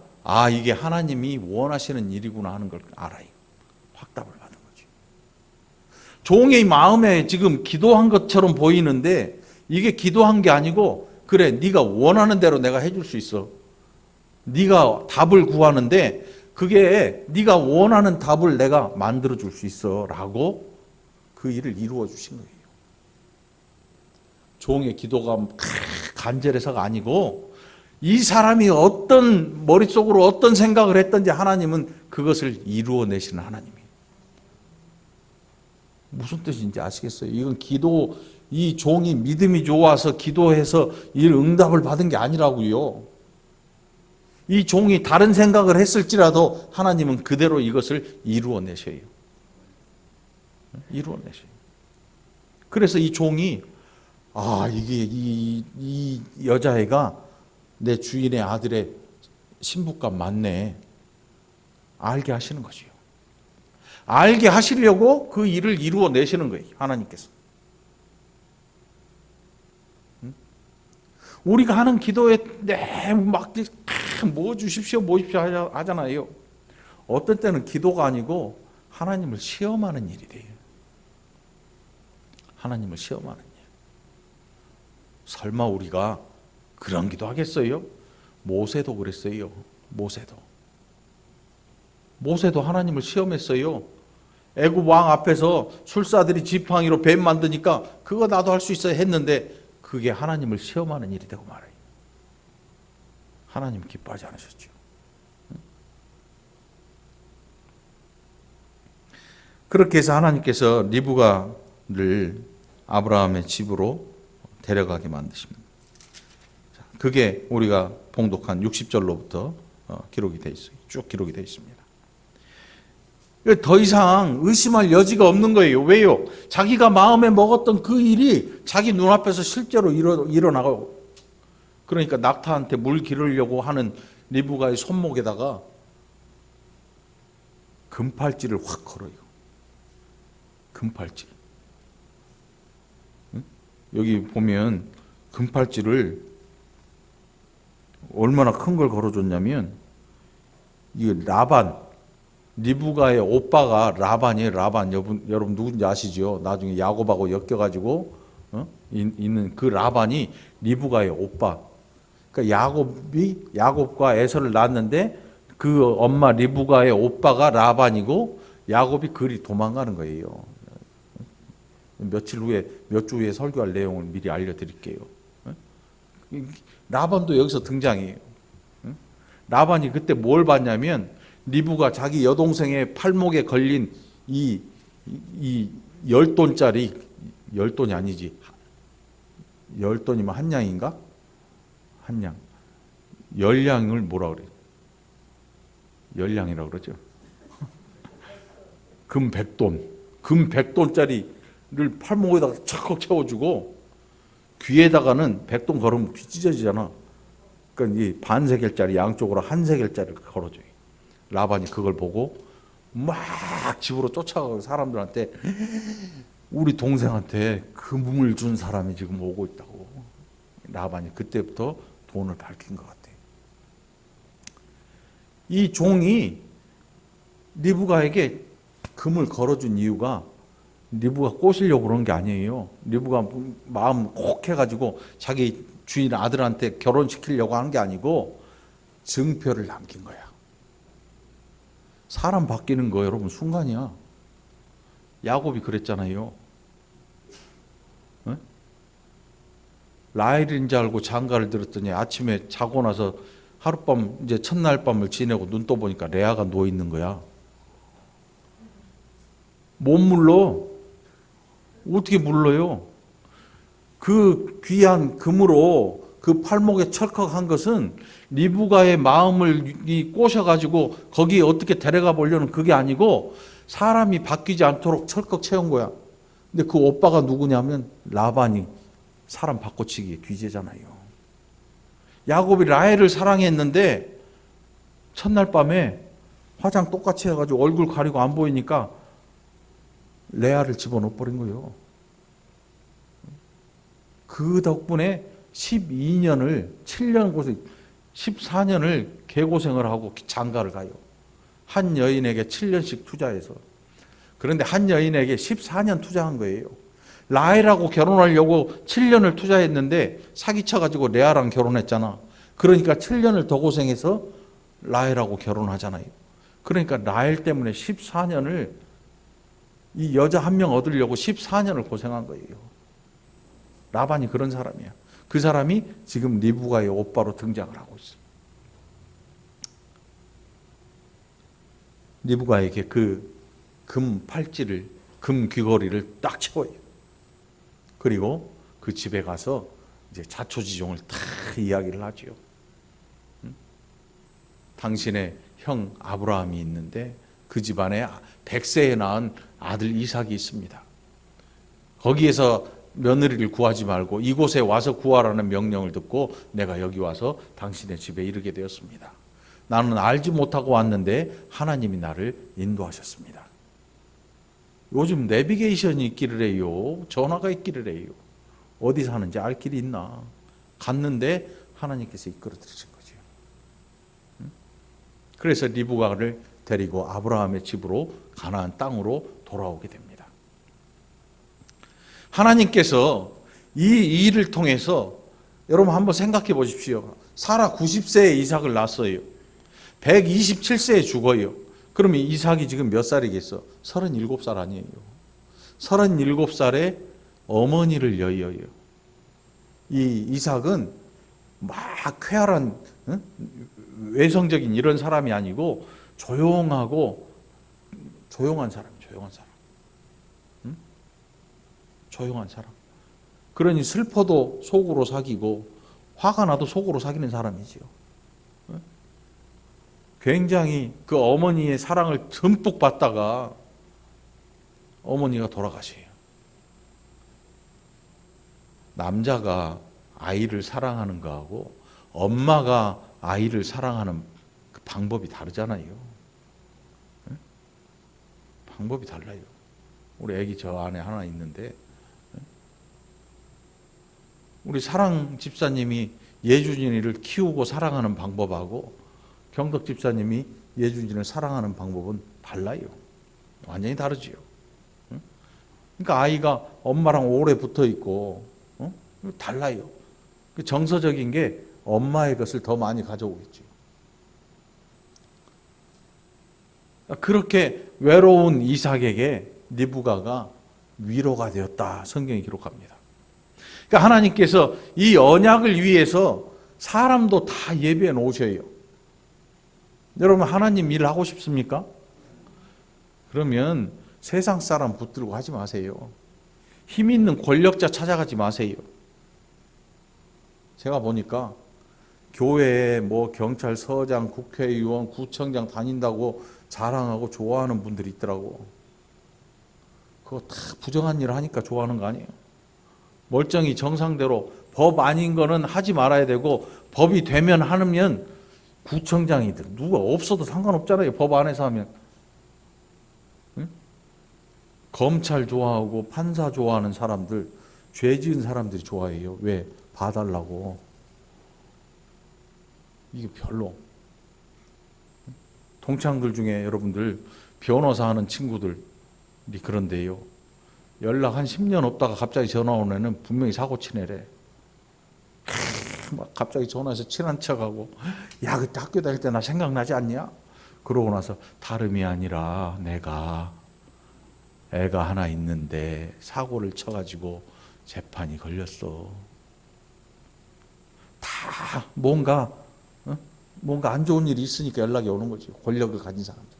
이게 하나님이 원하시는 일이구나 하는 걸 알아요. 확답을 받은 거죠. 종의 마음에 지금 기도한 것처럼 보이는데 이게 기도한 게 아니고 그래 네가 원하는 대로 내가 해줄 수 있어. 네가 답을 구하는데 그게 네가 원하는 답을 내가 만들어 줄 수 있어 라고 그 일을 이루어 주신 거예요. 종의 기도가 간절해서가 아니고 이 사람이 어떤 머릿속으로 어떤 생각을 했던지 하나님은 그것을 이루어내시는 하나님이에요. 무슨 뜻인지 아시겠어요? 이건 이 종이 믿음이 좋아서 기도해서 이 응답을 받은 게 아니라고요. 이 종이 다른 생각을 했을지라도 하나님은 그대로 이것을 이루어내셔요. 이루어내셔요. 그래서 이 종이 이게 이 여자애가 내 주인의 아들의 신부가 맞네. 알게 하시는 거지요. 알게 하시려고 그 일을 이루어내시는 거예요. 하나님께서. 우리가 하는 기도에 뭐 주십시오 하잖아요. 어떤 때는 기도가 아니고 하나님을 시험하는 일이 돼요. 하나님을 시험하는 일. 설마 우리가 그런 기도 하겠어요? 모세도 그랬어요. 모세도 하나님을 시험했어요. 애굽 왕 앞에서 술사들이 지팡이로 뱀 만드니까 그거 나도 할 수 있어 했는데 그게 하나님을 시험하는 일이 되고 말아요. 하나님 기뻐하지 않으셨죠. 그렇게 해서 하나님께서 리브가를 아브라함의 집으로 데려가게 만드십니다. 그게 우리가 봉독한 60절로부터 기록이 되어 있어요. 쭉 기록이 되어 있습니다. 더 이상 의심할 여지가 없는 거예요. 왜요? 자기가 마음에 먹었던 그 일이 자기 눈앞에서 실제로 일어나고 그러니까 낙타한테 물 기르려고 하는 리브가의 손목에다가 금팔찌를 확 걸어요. 금팔찌. 여기 보면 금팔찌를 얼마나 큰 걸 걸어줬냐면 이 라반 리브가의 오빠가 라반이에요. 라반 여러분 누군지 아시죠? 나중에 야곱하고 엮여가지고 있는 그 라반이 리브가의 오빠. 그러니까 야곱과 에서를 낳았는데 그 엄마 리브가의 오빠가 라반이고 야곱이 그리 도망가는 거예요. 며칠 후에 몇 주 후에 설교할 내용을 미리 알려드릴게요. 라반도 여기서 등장해요. 라반이 그때 뭘 봤냐면 리브가 자기 여동생의 팔목에 걸린 이 10돈짜리 10돈이 아니지 10돈이면 한 양인가? 한 양. 10양을 뭐라 그래요? 10양이라고 그러죠. 금 100돈. 금 100돈짜리를 팔목에다가 착착 채워주고 귀에다가는 100돈 걸으면 귀 찢어지잖아. 그러니까 이 반세겔짜리 양쪽으로 한 세겔짜리를 걸어줘요. 라반이 그걸 보고 막 집으로 쫓아가고 사람들한테 우리 동생한테 금을 준 사람이 지금 오고 있다고. 라반이 그때부터 돈을 밝힌 것 같아요. 이 종이 리브가에게 금을 걸어준 이유가 리브가 꼬시려고 그런 게 아니에요. 리브가 마음 혹 해가지고 자기 주인 아들한테 결혼시키려고 하는 게 아니고 증표를 남긴 거야. 사람 바뀌는 거 여러분 순간이야. 야곱이 그랬잖아요. 라헬인 줄 알고 장가를 들었더니 아침에 자고 나서 하룻밤 이제 첫날 밤을 지내고 눈 떠보니까 레아가 누워 있는 거야. 못 물러. 어떻게 물러요? 그 귀한 금으로 그 팔목에 철컥한 것은 리브가의 마음을 꼬셔가지고 거기에 어떻게 데려가 보려는 그게 아니고 사람이 바뀌지 않도록 철컥 채운 거야. 근데 그 오빠가 누구냐면 라반이 사람 바꿔치기의 귀재잖아요. 야곱이 라헬을 사랑했는데 첫날 밤에 화장 똑같이 해가지고 얼굴 가리고 안 보이니까 레아를 집어넣어 버린 거예요. 그 덕분에 12년을 7년 고생 14년을 개고생을 하고 장가를 가요. 한 여인에게 7년씩 투자해서. 그런데 한 여인에게 14년 투자한 거예요. 라헬하고 결혼하려고 7년을 투자했는데 사기쳐가지고 레아랑 결혼했잖아. 그러니까 7년을 더 고생해서 라헬하고 결혼하잖아요. 그러니까 라헬 때문에 14년을 이 여자 한 명 얻으려고 14년을 고생한 거예요. 라반이 그런 사람이야. 그 사람이 지금 리브가의 오빠로 등장을 하고 있어. 리브가에게 그 금 팔찌를, 금 귀걸이를 딱 채워요. 그리고 그 집에 가서 이제 자초지종을 다 이야기를 하지요. 당신의 형 아브라함이 있는데 그 집안에 100세에 낳은 아들 이삭이 있습니다. 거기에서 며느리를 구하지 말고 이곳에 와서 구하라는 명령을 듣고 내가 여기 와서 당신의 집에 이르게 되었습니다. 나는 알지 못하고 왔는데 하나님이 나를 인도하셨습니다. 요즘 내비게이션이 있기를 해요. 전화가 있기를 해요. 어디 사는지 알 길이 있나. 갔는데 하나님께서 이끌어 들으신 거죠. 그래서 리브가를 데리고 아브라함의 집으로 가나안 땅으로 돌아오게 됩니다. 하나님께서 이 일을 통해서 여러분 한번 생각해 보십시오. 사라 90세에 이삭을 낳았어요. 127세에 죽어요. 그러면 이삭이 지금 몇 살이겠어? 37살 아니에요. 37살에 어머니를 여의어요. 이 이삭은 막 쾌활한 외성적인 이런 사람이 아니고 조용하고 조용한 사람이에요. 조용한 사람. 그러니 슬퍼도 속으로 사귀고 화가 나도 속으로 사귀는 사람이지요. 굉장히 그 어머니의 사랑을 듬뿍 받다가 어머니가 돌아가세요. 남자가 아이를 사랑하는 거하고 엄마가 아이를 사랑하는 그 방법이 다르잖아요. 방법이 달라요. 우리 애기 저 안에 하나 있는데 우리 사랑 집사님이 예준이를 키우고 사랑하는 방법하고 경덕 집사님이 예준이를 사랑하는 방법은 달라요. 완전히 다르지요. 그러니까 아이가 엄마랑 오래 붙어 있고 달라요. 정서적인 게 엄마의 것을 더 많이 가져오겠죠. 그렇게 외로운 이삭에게 리브가가 위로가 되었다. 성경이 기록합니다. 그러니까 하나님께서 이 언약을 위해서 사람도 다 예비해 놓으셔요. 여러분 하나님 일 하고 싶습니까? 그러면 세상 사람 붙들고 하지 마세요. 힘 있는 권력자 찾아가지 마세요. 제가 보니까 교회에 뭐 경찰서장, 국회의원, 구청장 다닌다고 자랑하고 좋아하는 분들이 있더라고. 그거 다 부정한 일을 하니까 좋아하는 거 아니에요. 멀쩡히 정상대로 법 아닌 거는 하지 말아야 되고 법이 되면 하면 구청장이든 누가 없어도 상관없잖아요. 법 안에서 하면. 응? 검찰 좋아하고 판사 좋아하는 사람들, 죄 지은 사람들이 좋아해요. 왜? 봐달라고. 이게 별로. 동창들 중에 여러분들 변호사 하는 친구들이 그런데요. 연락 한 10년 없다가 갑자기 전화 오는 애는 분명히 사고 친 애래. 막 갑자기 전화해서 친한 척하고, 야, 그때 학교 다닐 때 나 생각나지 않냐? 그러고 나서 다름이 아니라 내가 애가 하나 있는데 사고를 쳐가지고 재판이 걸렸어. 다 뭔가 안 좋은 일이 있으니까 연락이 오는 거지. 권력을 가진 사람들한테.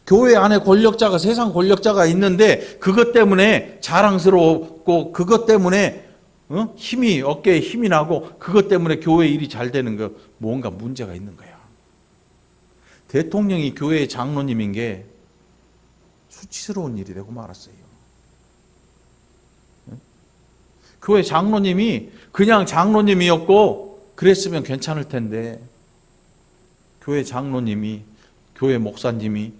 교회 안에 권력자가, 세상 권력자가 있는데 그것 때문에 자랑스러웠고 그것 때문에 힘이, 어깨에 힘이 나고 그것 때문에 교회 일이 잘 되는 거, 뭔가 문제가 있는 거야. 대통령이 교회의 장로님인 게 수치스러운 일이 되고 말았어요. 교회 장로님이 그냥 장로님이었고 그랬으면 괜찮을 텐데, 교회 장로님이, 교회 목사님이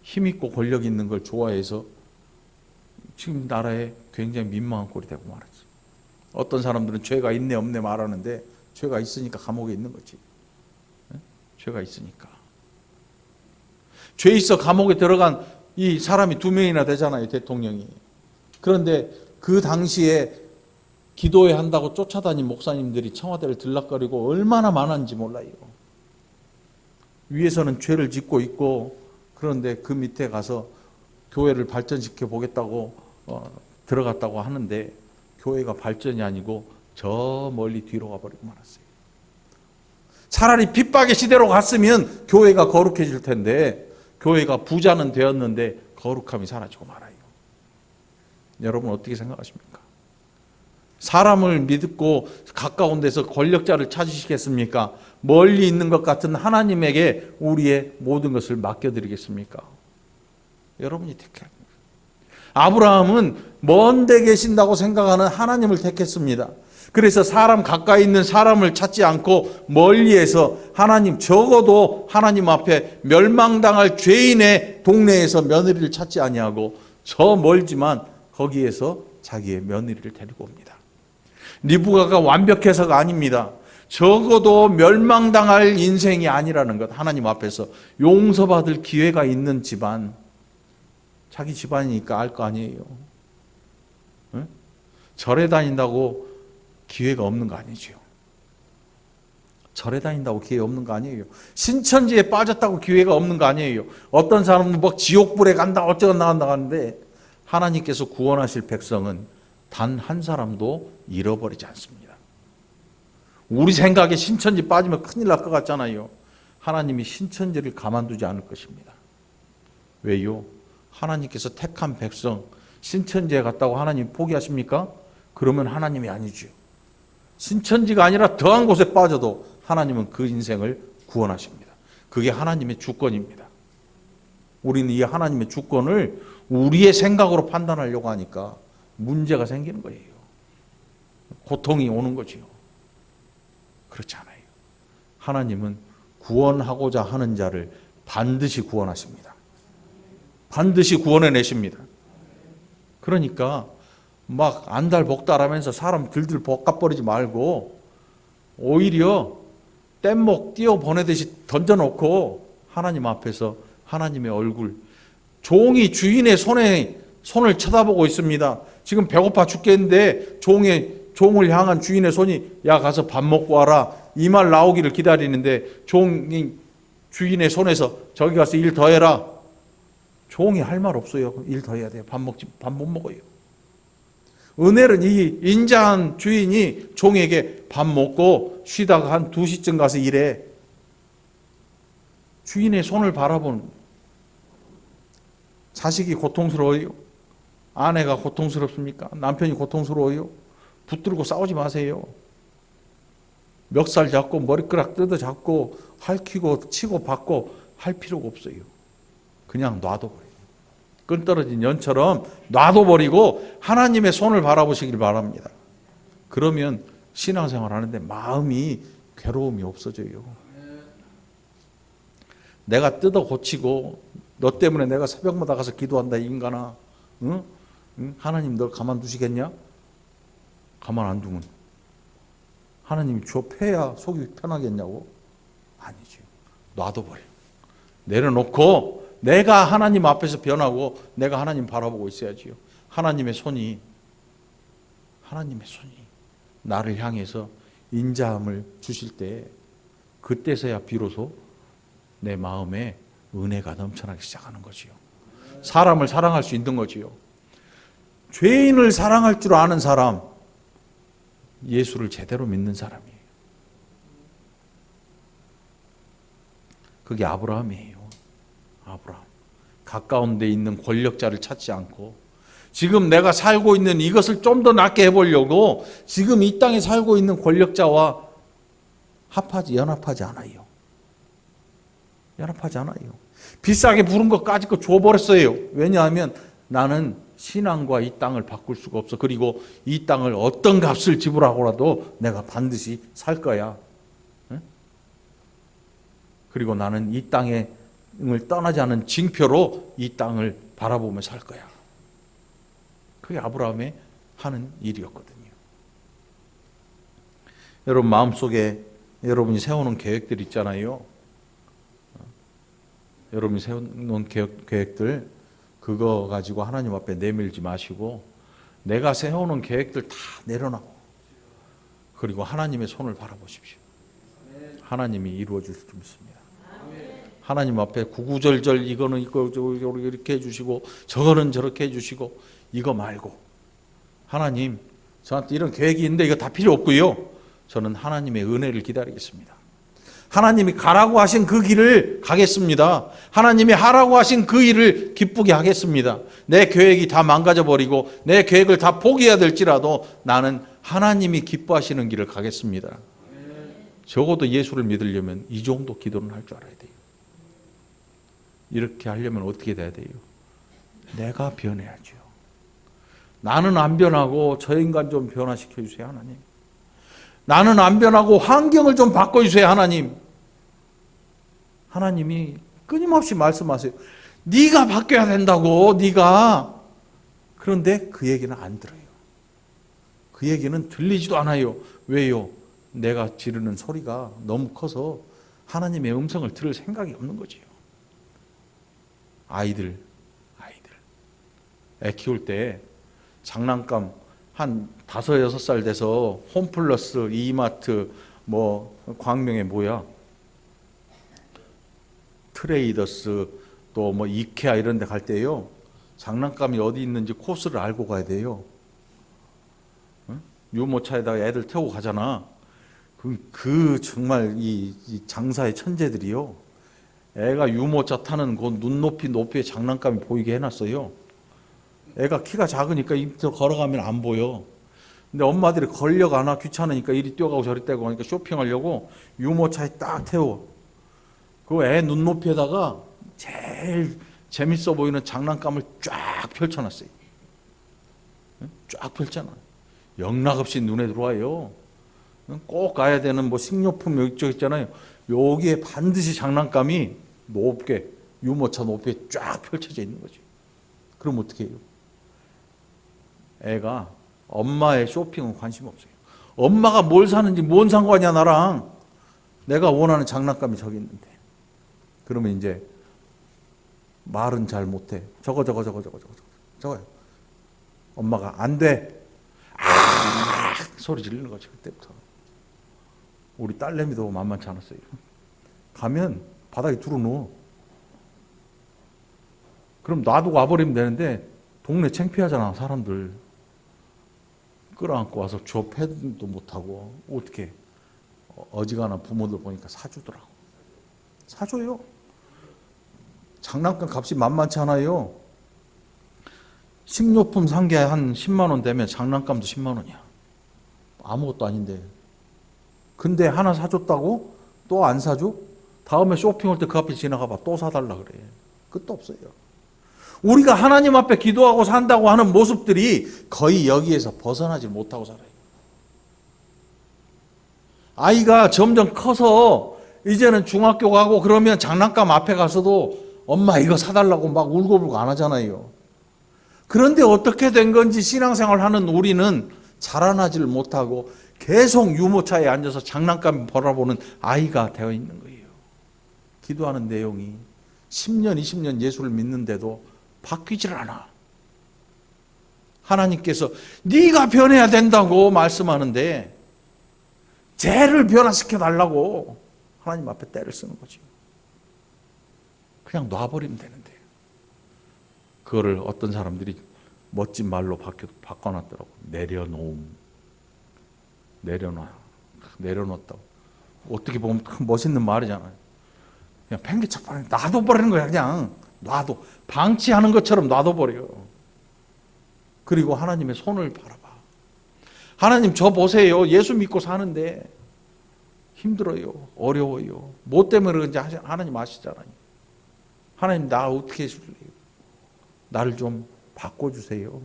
힘있고 권력 있는 걸 좋아해서 지금 나라에 굉장히 민망한 꼴이 되고 말았어요. 어떤 사람들은 죄가 있네 없네 말하는데 죄가 있으니까 감옥에 있는 거지. 죄가 있으니까. 죄 있어 감옥에 들어간 이 사람이 2명이나 되잖아요, 대통령이. 그런데 그 당시에 기도회 한다고 쫓아다닌 목사님들이 청와대를 들락거리고 얼마나 많았는지 몰라요. 위에서는 죄를 짓고 있고, 그런데 그 밑에 가서 교회를 발전시켜 보겠다고 들어갔다고 하는데 교회가 발전이 아니고 저 멀리 뒤로 가버리고 말았어요. 차라리 핍박의 시대로 갔으면 교회가 거룩해질 텐데, 교회가 부자는 되었는데 거룩함이 사라지고 말아요. 여러분 어떻게 생각하십니까? 사람을 믿고 가까운 데서 권력자를 찾으시겠습니까? 멀리 있는 것 같은 하나님에게 우리의 모든 것을 맡겨드리겠습니까? 여러분이 택해야 합니다. 아브라함은 먼 데 계신다고 생각하는 하나님을 택했습니다. 그래서 사람 가까이 있는 사람을 찾지 않고 멀리에서 하나님, 적어도 하나님 앞에 멸망당할 죄인의 동네에서 며느리를 찾지 아니하고 저 멀지만 거기에서 자기의 며느리를 데리고 옵니다. 리브가가 완벽해서가 아닙니다. 적어도 멸망당할 인생이 아니라는 것, 하나님 앞에서 용서받을 기회가 있는 집안, 자기 집안이니까 알 거 아니에요. 응? 절에 다닌다고 기회가 없는 거 아니죠. 절에 다닌다고 기회 없는 거 아니에요. 신천지에 빠졌다고 기회가 없는 거 아니에요. 어떤 사람은 뭐 지옥불에 간다 어쩌고 나간다 하는데 하나님께서 구원하실 백성은 단 한 사람도 잃어버리지 않습니다. 우리 생각에 신천지 빠지면 큰일 날 것 같잖아요. 하나님이 신천지를 가만두지 않을 것입니다. 왜요? 하나님께서 택한 백성 신천지에 갔다고 하나님 포기하십니까? 그러면 하나님이 아니죠. 신천지가 아니라 더한 곳에 빠져도 하나님은 그 인생을 구원하십니다. 그게 하나님의 주권입니다. 우리는 이 하나님의 주권을 우리의 생각으로 판단하려고 하니까 문제가 생기는 거예요. 고통이 오는 거지요. 그렇지 않아요. 하나님은 구원하고자 하는 자를 반드시 구원하십니다. 반드시 구원해내십니다. 그러니까 막 안달복달하면서 사람 들들 볶아버리지 말고 오히려 뗏목 띄워 보내듯이 던져놓고 하나님 앞에서 하나님의 얼굴, 종이 주인의 손을 쳐다보고 있습니다. 지금 배고파 죽겠는데 종을 향한 주인의 손이 야 가서 밥 먹고 와라 이 말 나오기를 기다리는데 종이 주인의 손에서 저기 가서 일 더 해라. 종이 할 말 없어요. 일 더 해야 돼요. 밥 못 먹어요. 은혜는 이 인자한 주인이 종에게 밥 먹고 쉬다가 한 2시쯤 가서 일해. 주인의 손을 바라보는 자식이 고통스러워요? 아내가 고통스럽습니까? 남편이 고통스러워요? 붙들고 싸우지 마세요. 멱살 잡고 머리끄락 뜯어 잡고 핥히고 치고 받고 할 필요가 없어요. 그냥 놔둬버려요. 끈 떨어진 연처럼 놔둬버리고 하나님의 손을 바라보시길 바랍니다. 그러면 신앙생활 하는데 마음이 괴로움이 없어져요. 내가 뜯어 고치고 너 때문에 내가 새벽마다 가서 기도한다 이 인간아. 응? 하나님 널 가만두시겠냐? 가만 안 두면 하나님이 줘 패야 속이 편하겠냐고? 아니지. 놔둬버려. 내려놓고 내가 하나님 앞에서 변하고 내가 하나님 바라보고 있어야지요. 하나님의 손이 나를 향해서 인자함을 주실 때 그때서야 비로소 내 마음에 은혜가 넘쳐나기 시작하는 거지요. 사람을 사랑할 수 있는 거지요. 죄인을 사랑할 줄 아는 사람, 예수를 제대로 믿는 사람이에요. 그게 아브라함이에요. 아브라함. 가까운 데 있는 권력자를 찾지 않고 지금 내가 살고 있는 이것을 좀 더 낫게 해보려고 지금 이 땅에 살고 있는 권력자와 연합하지 않아요. 연합하지 않아요. 비싸게 부른 것까지 거 줘버렸어요. 왜냐하면 나는 신앙과 이 땅을 바꿀 수가 없어. 그리고 이 땅을 어떤 값을 지불하고라도 내가 반드시 살 거야. 그리고 나는 이 땅을 떠나지 않은 징표로 이 땅을 바라보며 살 거야. 그게 아브라함의 하는 일이었거든요. 여러분 마음속에 여러분이 세우는 계획들 있잖아요. 여러분이 세우는 계획들 그거 가지고 하나님 앞에 내밀지 마시고 내가 세우는 계획들 다 내려놓고 그리고 하나님의 손을 바라보십시오. 하나님이 이루어 주실 줄 믿습니다. 하나님 앞에 구구절절 이거는 이렇게 해주시고 저거는 저렇게 해주시고 이거 말고 하나님 저한테 이런 계획이 있는데 이거 다 필요 없고요. 저는 하나님의 은혜를 기다리겠습니다. 하나님이 가라고 하신 그 길을 가겠습니다. 하나님이 하라고 하신 그 일을 기쁘게 하겠습니다. 내 계획이 다 망가져버리고 내 계획을 다 포기해야 될지라도 나는 하나님이 기뻐하시는 길을 가겠습니다. 적어도 예수를 믿으려면 이 정도 기도는 할 줄 알아야 돼요. 이렇게 하려면 어떻게 돼야 돼요? 내가 변해야죠. 나는 안 변하고 저 인간 좀 변화시켜 주세요, 하나님. 나는 안 변하고 환경을 좀 바꿔주세요, 하나님. 하나님이 끊임없이 말씀하세요. 네가 바뀌어야 된다고, 네가. 그런데 그 얘기는 안 들어요. 그 얘기는 들리지도 않아요. 왜요? 내가 지르는 소리가 너무 커서 하나님의 음성을 들을 생각이 없는 거지요. 아이들 애 키울 때 장난감 한 5, 6살 돼서 홈플러스, 이마트, 광명에 트레이더스 또 이케아 이런 데 갈 때요. 장난감이 어디 있는지 코스를 알고 가야 돼요. 유모차에다가 애들 태우고 가잖아. 그 정말 이 장사의 천재들이요. 애가 유모차 타는 그 눈높이 높이의 장난감이 보이게 해놨어요. 애가 키가 작으니까 입으로 걸어가면 안 보여. 근데 엄마들이 걸려가나 귀찮으니까 이리 뛰어가고 저리 뛰어가고 하니까 쇼핑하려고 유모차에 딱 태워. 그 애 눈높이에다가 제일 재밌어 보이는 장난감을 쫙 펼쳐놨어요. 쫙 펼쳐놔. 영락없이 눈에 들어와요. 꼭 가야 되는 식료품 이쪽 있잖아요. 여기에 반드시 장난감이 높게 유모차 높이에 쫙 펼쳐져 있는 거죠. 그럼 어떻게 해요? 애가 엄마의 쇼핑은 관심 없어요. 엄마가 뭘 사는지 뭔 상관이야 나랑. 내가 원하는 장난감이 저기 있는데. 그러면 이제 말은 잘 못해. 저거요. 엄마가 안 돼. 아! 소리 지르는 거지, 그때부터. 우리 딸내미도 만만치 않았어요. 가면 바닥에 두루누워. 그럼 놔두고 와버리면 되는데 동네 창피하잖아, 사람들. 끌어안고 와서 줘 패도 못하고. 어떻게 어지간한 부모들 보니까 사주더라고. 사줘요. 장난감 값이 만만치 않아요. 식료품 산 게 한 10만 원 되면 장난감도 10만 원이야. 아무것도 아닌데. 근데 하나 사줬다고 또 안 사줘? 다음에 쇼핑할 때 그 앞에 지나가봐. 또 사달라 그래. 끝도 없어요. 우리가 하나님 앞에 기도하고 산다고 하는 모습들이 거의 여기에서 벗어나지 못하고 살아요. 아이가 점점 커서 이제는 중학교 가고 그러면 장난감 앞에 가서도 엄마 이거 사달라고 막 울고불고 안 하잖아요. 그런데 어떻게 된 건지 신앙생활 하는 우리는 자라나지를 못하고 계속 유모차에 앉아서 장난감 바라보는 아이가 되어 있는 거예요. 기도하는 내용이 10년, 20년 예수를 믿는데도 바뀌질 않아. 하나님께서 네가 변해야 된다고 말씀하는데 쟤를 변화시켜 달라고 하나님 앞에 때를 쓰는 거지. 그냥 놔버리면 되는데 그거를 어떤 사람들이 멋진 말로 바꿔놨더라고. 내려놓았다고. 어떻게 보면 멋있는 말이잖아요. 그냥 팽개쳐버리는, 놔둬버리는 거야. 그냥 놔둬. 방치하는 것처럼 놔둬버려. 그리고 하나님의 손을 바라봐. 하나님 저 보세요. 예수 믿고 사는데 힘들어요. 어려워요. 뭐 때문에 그런지 하나님 아시잖아요. 하나님 나 어떻게 해줄래요? 나를 좀 바꿔주세요.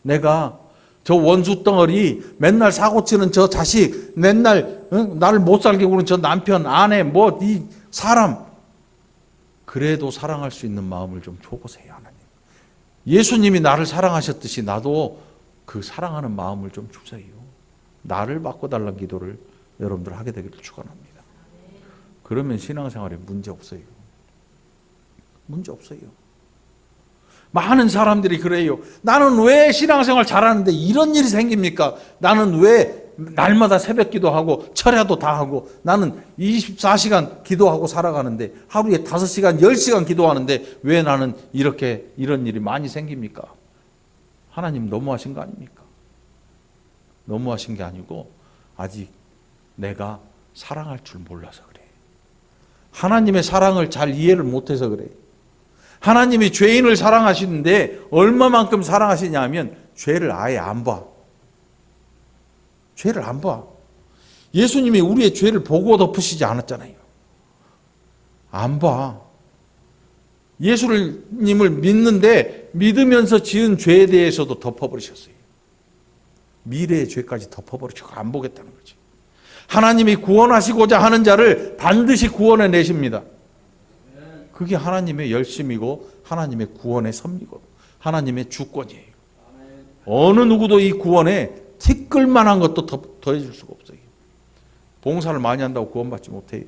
내가 저 원수 덩어리 맨날 사고치는 저 자식, 맨날 나를 못 살게 구는 저 남편, 아내, 뭐 이 사람 그래도 사랑할 수 있는 마음을 좀 줘보세요. 하나님. 예수님이 나를 사랑하셨듯이 나도 그 사랑하는 마음을 좀 주세요. 나를 바꿔달라는 기도를 여러분들 하게 되기를 축원합니다. 그러면 신앙생활에 문제 없어요. 문제 없어요. 많은 사람들이 그래요. 나는 왜 신앙생활 잘하는데 이런 일이 생깁니까? 나는 왜 날마다 새벽 기도하고 철야도 다 하고 나는 24시간 기도하고 살아가는데 하루에 5시간, 10시간 기도하는데 왜 나는 이런 일이 많이 생깁니까? 하나님 너무하신 거 아닙니까? 너무하신 게 아니고 아직 내가 사랑할 줄 몰라서 그래. 하나님의 사랑을 잘 이해를 못해서 그래. 하나님이 죄인을 사랑하시는데 얼마만큼 사랑하시냐 하면 죄를 아예 안 봐. 죄를 안 봐. 예수님이 우리의 죄를 보고 덮으시지 않았잖아요. 안 봐. 예수님을 믿는데 믿으면서 지은 죄에 대해서도 덮어버리셨어요. 미래의 죄까지 덮어버리시고 안 보겠다는 거지. 하나님이 구원하시고자 하는 자를 반드시 구원해 내십니다. 그게 하나님의 열심이고 하나님의 구원의 섭리고 하나님의 주권이에요. 어느 누구도 이 구원에 티끌만한 것도 더해줄 수가 없어요. 봉사를 많이 한다고 구원받지 못해요.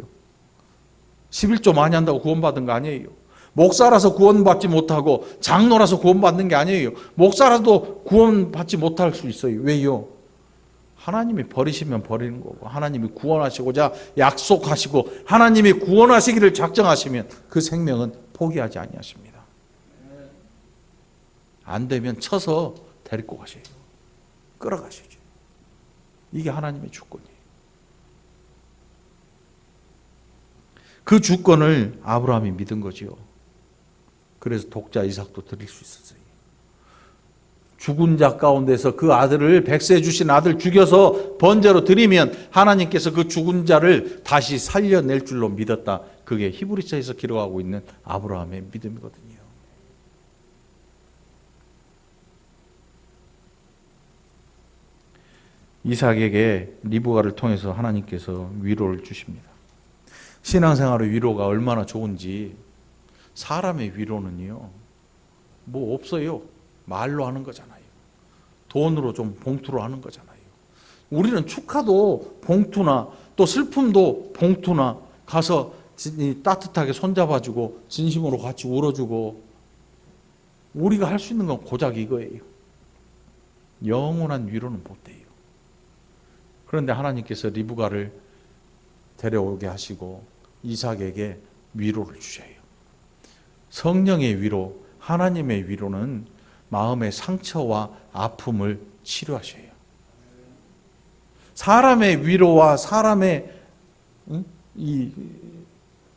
11조 많이 한다고 구원받은 거 아니에요. 목사라서 구원받지 못하고 장로라서 구원받는 게 아니에요. 목사라도 구원받지 못할 수 있어요. 왜요? 하나님이 버리시면 버리는 거고 하나님이 구원하시고자 약속하시고 하나님이 구원하시기를 작정하시면 그 생명은 포기하지 아니하십니다. 안 되면 쳐서 데리고 가셔요. 끌어가시죠. 이게 하나님의 주권이에요. 그 주권을 아브라함이 믿은 거지요. 그래서 독자 이삭도 드릴 수 있었어요. 죽은 자 가운데서 그 아들을 백세 주신 아들 죽여서 번제로 드리면 하나님께서 그 죽은 자를 다시 살려낼 줄로 믿었다. 그게 히브리서에서 기록하고 있는 아브라함의 믿음이거든요. 이삭에게 리브가를 통해서 하나님께서 위로를 주십니다. 신앙생활의 위로가 얼마나 좋은지 사람의 위로는요. 뭐 없어요. 말로 하는 거잖아요. 돈으로 좀 봉투로 하는 거잖아요. 우리는 축하도 봉투나 또 슬픔도 봉투나 가서 따뜻하게 손잡아주고 진심으로 같이 울어주고 우리가 할 수 있는 건 고작 이거예요. 영원한 위로는 못 돼요. 그런데 하나님께서 리브가를 데려오게 하시고 이삭에게 위로를 주셔요. 성령의 위로, 하나님의 위로는 마음의 상처와 아픔을 치료하셔요. 사람의 위로와 사람의 이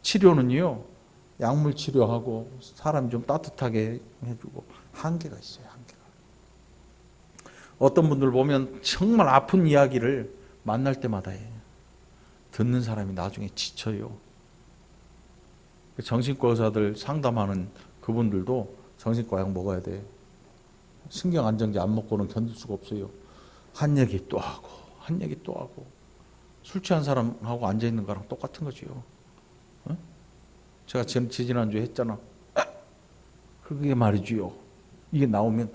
치료는요, 약물 치료하고 사람이 좀 따뜻하게 해주고 한계가 있어요. 한계가. 어떤 분들 보면 정말 아픈 이야기를 만날 때마다 해요. 듣는 사람이 나중에 지쳐요. 정신과 의사들 상담하는 그분들도 정신과 약 먹어야 돼. 신경안정제 안 먹고는 견딜 수가 없어요. 한 얘기 또 하고 한 얘기 또 하고. 술 취한 사람하고 앉아있는 거랑 똑같은 거지요. 어? 제가 지난주에 했잖아. 그게 말이지요. 이게 나오면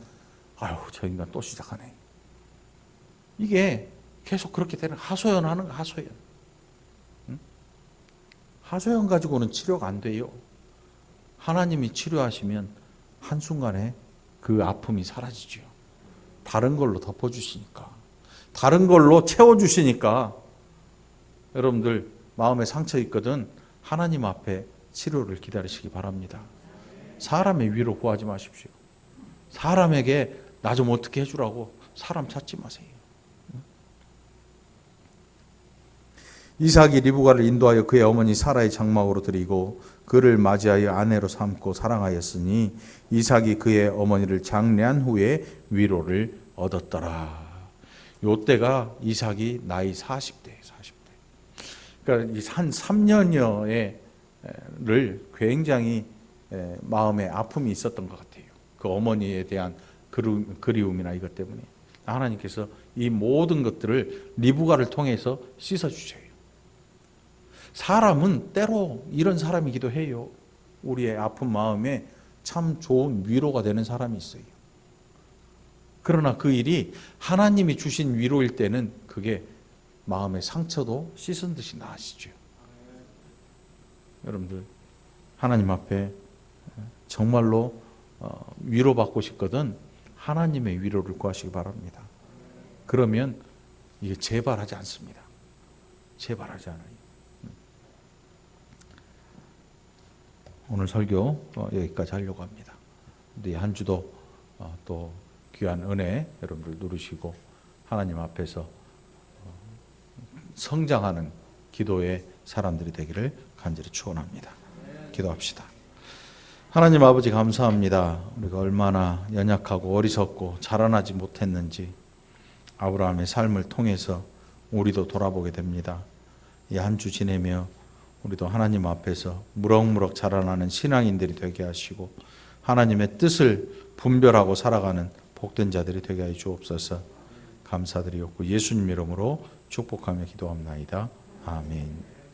아유 저 인간 또 시작하네. 이게 계속 그렇게 되는 하소연하는 거 하소연. 응? 하소연 가지고는 치료가 안 돼요. 하나님이 치료하시면 한순간에 그 아픔이 사라지죠. 다른 걸로 덮어주시니까. 다른 걸로 채워주시니까 여러분들 마음에 상처 있거든 하나님 앞에 치료를 기다리시기 바랍니다. 사람의 위로 구하지 마십시오. 사람에게 나 좀 어떻게 해주라고 사람 찾지 마세요. 이삭이 리브가를 인도하여 그의 어머니 사라의 장막으로 들이고 그를 맞이하여 아내로 삼고 사랑하였으니 이삭이 그의 어머니를 장례한 후에 위로를 얻었더라. 요때가 이삭이 나이 40대. 그러니까 한 3년여를 굉장히 마음에 아픔이 있었던 것 같아요. 그 어머니에 대한 그리움이나 이것 때문에 하나님께서 이 모든 것들을 리브가를 통해서 씻어주셔요. 사람은 때로 이런 사람이기도 해요. 우리의 아픈 마음에 참 좋은 위로가 되는 사람이 있어요. 그러나 그 일이 하나님이 주신 위로일 때는 그게 마음의 상처도 씻은 듯이 나으시죠. 여러분들 하나님 앞에 정말로 위로받고 싶거든 하나님의 위로를 구하시기 바랍니다. 그러면 이게 재발하지 않습니다. 재발하지 않아요. 오늘 설교 여기까지 하려고 합니다. 근데 한 주도 또 귀한 은혜 여러분들 누리시고 하나님 앞에서 성장하는 기도의 사람들이 되기를 간절히 축원합니다. 기도합시다. 하나님 아버지 감사합니다. 우리가 얼마나 연약하고 어리석고 자라나지 못했는지 아브라함의 삶을 통해서 우리도 돌아보게 됩니다. 이 한 주 지내며 우리도 하나님 앞에서 무럭무럭 자라나는 신앙인들이 되게 하시고 하나님의 뜻을 분별하고 살아가는 복된 자들이 되게 하여 주옵소서. 감사드리옵고 예수님 이름으로 축복하며 기도합나이다. 아멘.